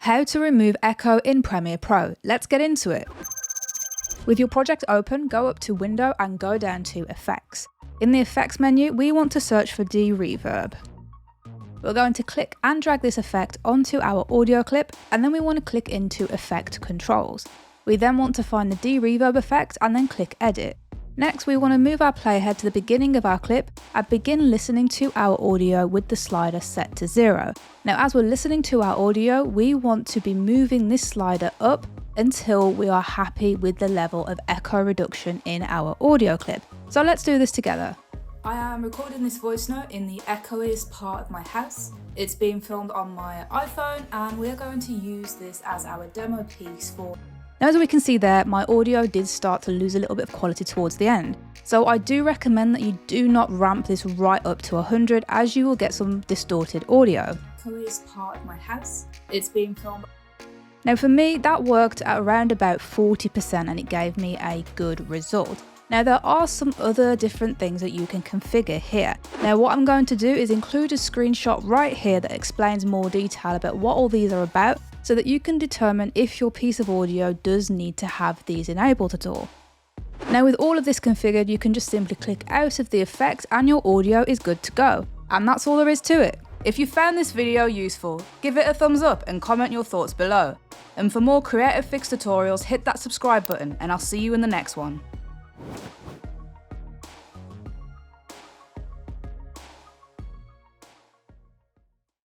How to remove echo in Premiere Pro. Let's get into it. With your project open, go up to Window and go down to Effects. In the Effects menu, we want to search for DeReverb. We're going to click and drag this effect onto our audio clip, and then we want to click into Effect Controls. We then want to find the DeReverb effect and then click Edit. Next, we want to move our playhead to the beginning of our clip and begin listening to our audio with the slider set to 0. Now, as we're listening to our audio, we want to be moving this slider up until we are happy with the level of echo reduction in our audio clip. So let's do this together. I am recording this voice note in the echoiest part of my house. It's being filmed on my iPhone, and we're going to use this as our demo piece for... Now, as we can see there, my audio did start to lose a little bit of quality towards the end. So I do recommend that you do not ramp this right up to 100, as you will get some distorted audio. Echoiest part of my house. It's being filmed. Now for me, that worked at around about 40% and it gave me a good result. Now there are some other different things that you can configure here. Now what I'm going to do is include a screenshot right here that explains more detail about what all these are about, so that you can determine if your piece of audio does need to have these enabled at all. Now with all of this configured, you can just simply click out of the effect and your audio is good to go. And that's all there is to it. If you found this video useful, give it a thumbs up and comment your thoughts below. And for more Creative Fix tutorials, hit that subscribe button and I'll see you in the next one.